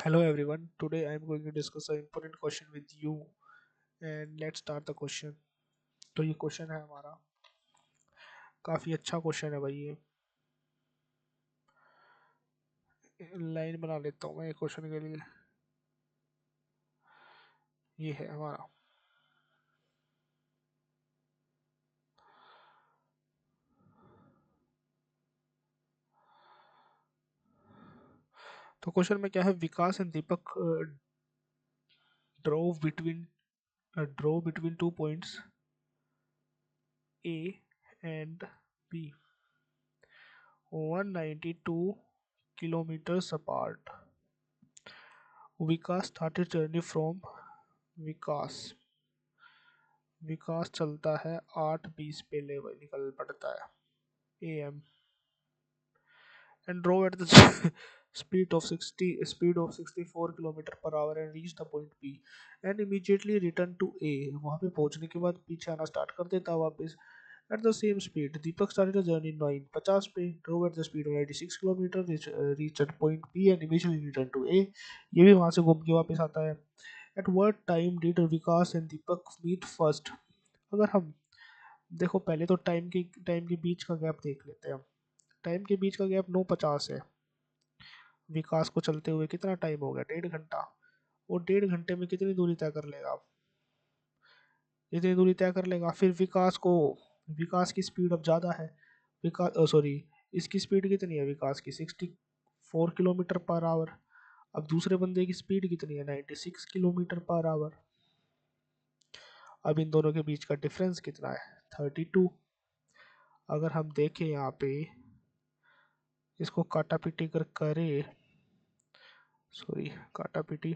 Hello everyone. Today I am going to discuss an important question with you and let's start the question. तो ये question है हमारा काफी अच्छा question है भाई ये लाइन बना लेता हूँ मैं क्वेश्चन के लिए। ये है हमारा। तो क्वेश्चन में क्या है, Vikas and Deepak drove between drove between 2 points A and B 192 kilometers apart. Vikas started journey from विकास विकास चलता है 8:20 पे लेवल निकल पड़ता है AM and drove at the speed of 64 kilometre per hour and reached the point B and immediately returned to A। वहाँ पे पहुँचने के बाद पीछे आना स्टार्ट कर देता वापस at the same speed। Deepak started a journey 9:50 पे, drove at the speed of 96 kilometre, reached at point B and immediately returned to A। ये भी वहाँ से घूम के वापस आता है। At what time did Vikas and Deepak meet first? अगर हम देखो पहले तो टाइम के बीच का गैप देख लेते हैं। टाइम के बीच का गैप 9:50 है। विकास को चलते हुए कितना टाइम हो गया, 1.5 घंटा। वो 1.5 घंटे में कितनी दूरी तय कर लेगा, इतनी दूरी तय कर लेगा। फिर विकास की स्पीड अब ज़्यादा है। विकास सॉरी, इसकी स्पीड कितनी है विकास की, 64 किलोमीटर पर आवर। अब दूसरे बंदे की स्पीड कितनी है, 96 किलोमीटर पर आवर। अब इन दोनों के बीच का डिफरेंस कितना है, 32। अगर हम देखें यहाँ पे, इसको काटा पीटी कर करे, सॉरी काटा पीटी,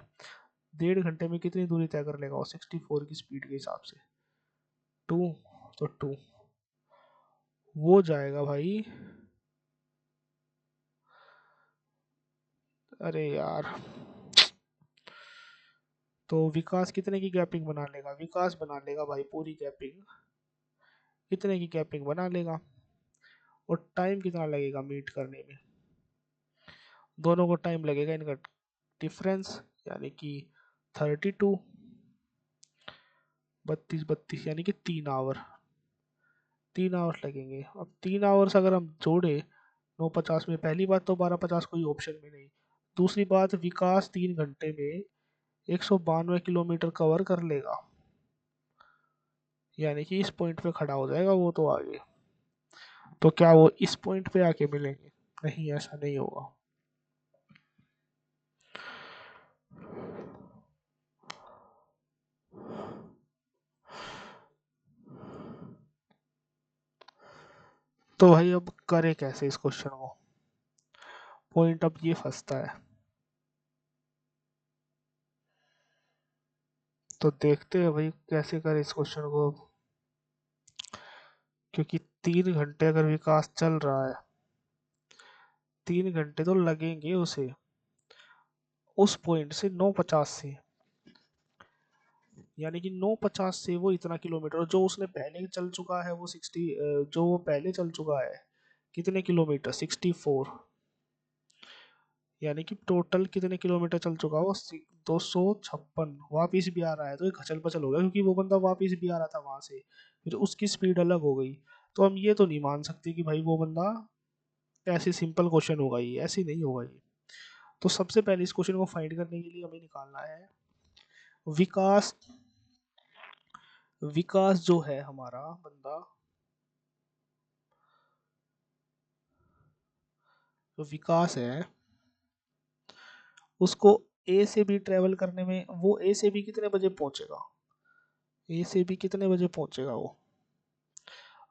1.5 घंटे में कितनी दूरी तय कर लेगा वो 64 की स्पीड के हिसाब से, 2। तो 2 वो जाएगा भाई। अरे यार, तो विकास कितने की गैपिंग बना लेगा, विकास बना लेगा भाई पूरी गैपिंग, कितने की गैपिंग बना लेगा। और टाइम कितना लगेगा मीट करने में, दोनों को टाइम लगेगा इनका डिफरेंस, यानी कि 32, 32 यानी कि 3 आवर, 3 आवर लगेंगे। अब 3 आवर्स अगर हम जोड़े 9:50 में, पहली बात तो 12:50 कोई ऑप्शन में नहीं। दूसरी बात, विकास 3 घंटे में 192 किलोमीटर कवर कर लेगा, यानी कि इस पॉइंट पे खड़ा हो जाएगा वो तो आगे। तो क्या वो इस पॉइंट पे आके मिलेंगे, नहीं ऐसा नहीं होगा। तो भाई अब करे कैसे इस क्वेश्चन को, पॉइंट अब ये फंसता है। तो देखते हैं भाई कैसे करे इस क्वेश्चन को, क्योंकि 3 घंटे अगर विकास चल रहा है, 3 घंटे तो लगेंगे उसे उस पॉइंट से 9:50 से, यानी कि 9:50 से वो इतना किलोमीटर जो उसने पहले चल चुका है, वो 60, जो वो पहले चल चुका है कितने किलोमीटर, 64, यानी कि टोटल कितने किलोमीटर चल चुका है वो, 256। वापिस भी आ रहा है तो ये खचल पचल हो गया, क्योंकि वो बंदा वापिस भी आ रहा था वहां से, फिर उसकी स्पीड अलग हो गई। तो हम ये तो नहीं मान सकते कि भाई वो बंदा, ऐसे सिंपल क्वेश्चन होगा ये, ऐसे नहीं होगा ये। तो सबसे पहले इस क्वेश्चन को फाइंड करने के लिए हमें निकालना है विकास। विकास जो है हमारा बंदा, जो विकास है उसको ए से बी ट्रेवल करने में, वो ए से बी कितने बजे पहुंचेगा, ए से बी कितने बजे पहुंचेगा वो।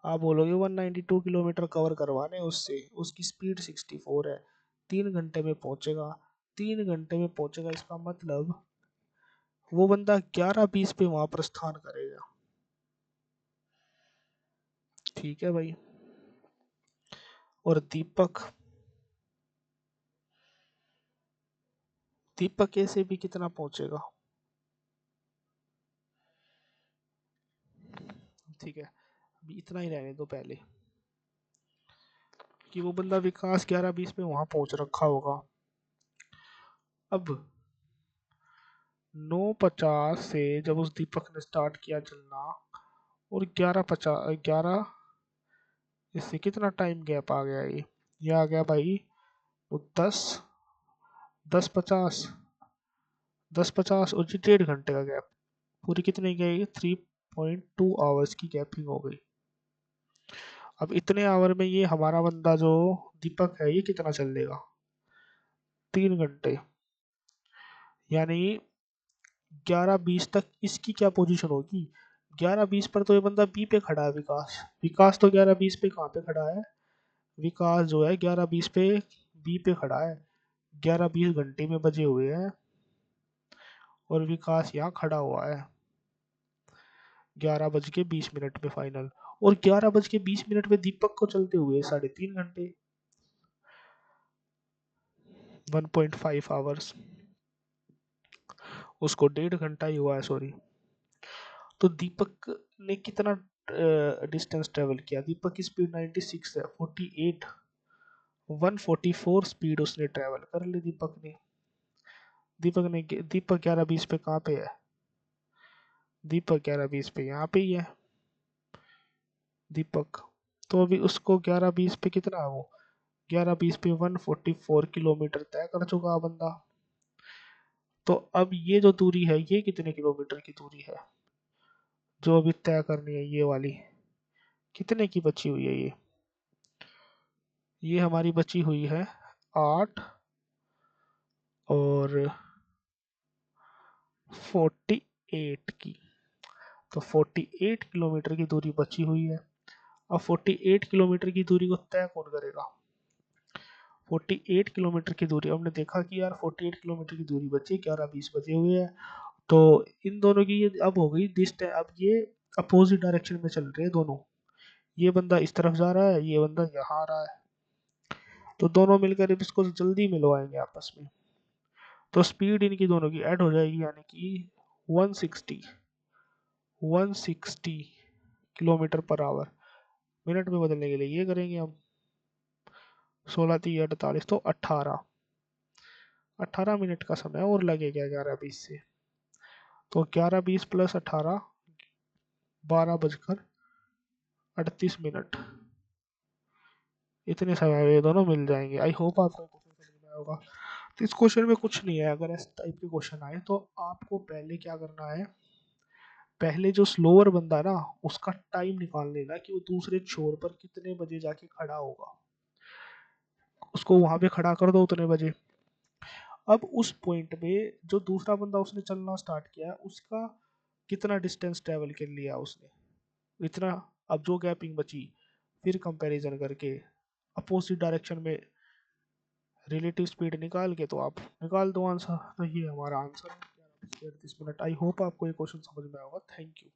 आप बोलोगे 192 किलोमीटर कवर करवाने उससे, उसकी स्पीड 64 है, 3 घंटे में पहुंचेगा। 3 घंटे में पहुंचेगा इसका मतलब वो बंदा 11:20 पे वहां प्रस्थान करेगा। ठीक है भाई। और दीपक, दीपक ए से बी कितना पहुंचेगा, ठीक है अभी इतना ही रहने दो पहले, कि वो बंदा विकास 11:20 पे वहां पहुंच रखा होगा। अब 9:50 से जब उस दीपक ने स्टार्ट किया चलना, और 11:50, 11, इससे कितना टाइम गैप आ गया ये आ गया भाई। वो 10:50, 10:50 और जी 1.5 घंटे का गैप, पूरी कितनी गई, 3.2 आवर्स की गैपिंग हो गई। अब इतने आवर में ये हमारा बंदा जो दीपक है ये कितना चल लेगा, 3 घंटे। यानी 11:20 तक इसकी क्या पोजीशन होगी, 11:20 पर तो ये बंदा बी पे खड़ा है, विकास। विकास तो 11:20 पे कहाँ पे खड़ा है, विकास जो है 11:20 पे बी पे खड़ा है। 11:20 घंटे में बजे हुए हैं और विकास यहाँ खड़ा हुआ है 11:20 में फाइनल। और 11:20 में दीपक को चलते हुए 3.5 घंटे, 1.5 आवर्स। उसको 1.5 घंटा ही हुआ है, सॉरी। तो दीपक ने कितना डिस्टेंस ट्रेवल किया, दीपक की स्पीड 96 है, 48, 144 स्पीड उसने ट्रेवल कर ली दीपक 11:20 पे कहाँ पे है, दीपक 11:20 पे यहाँ पे ही है दीपक। तो अभी उसको 11:20 पे कितना है, वो 11:20 पे 144 किलोमीटर तय कर चुका बंदा। तो अब ये जो दूरी है ये कितने किलोमीटर की दूरी है जो अभी तय करनी है, ये वाली कितने की बची हुई है ये हमारी बची हुई है 8 और 48 की। तो 48 किलोमीटर की दूरी बची हुई है। अब 48 किलोमीटर की दूरी को तय कौन करेगा, 48 किलोमीटर की दूरी हमने देखा कि यार 48 किलोमीटर की दूरी बची, 11:20 बजे हुए हैं। तो इन दोनों की ये अब हो गई डिस्टेंस, अब ये अपोजिट डायरेक्शन में चल रहे हैं दोनों। ये बंदा इस तरफ जा रहा है, ये बंदा यहाँ आ रहा है। तो दोनों मिलकर अब इसको जल्दी मिलवाएंगे आपस में। तो स्पीड इनकी दोनों की ऐड हो जाएगी, यानी कि 160 160 किलोमीटर पर आवर। मिनट में बदलने के लिए ये करेंगे हम, 16 3 48, तो 18 मिनट का समय और लगेगा 11:20 से। तो 11:20 प्लस 18, 12:38। इतने समय में ये दोनों मिल जाएंगे। आई होप आपको क्वेश्चन समझ में आया होगा। तो इस क्वेश्चन में कुछ नहीं है, अगर इस टाइप के क्वेश्चन आए तो आपको पहले क्या करना है, पहले जो स्लोअर बंदा है ना उसका टाइम निकाल लेना कि वो दूसरे छोर पर कितने बजे जाके खड़ा होगा, उसको वहां पे खड़ा कर दो उतने बजे। अब उस पॉइंट पे जो दूसरा बंदा उसने चलना स्टार्ट किया उसका कितना डिस्टेंस ट्रेवल कर लिया उसने, इतना। अब जो गैपिंग बची फिर कंपैरिजन करके अपोजिट डायरेक्शन में रिलेटिव स्पीड निकाल के तो आप निकाल दो आंसर। तो ये हमारा आंसर है 11:20 मिनट। आई होप आपको ये क्वेश्चन समझ में आएगा। Thank you.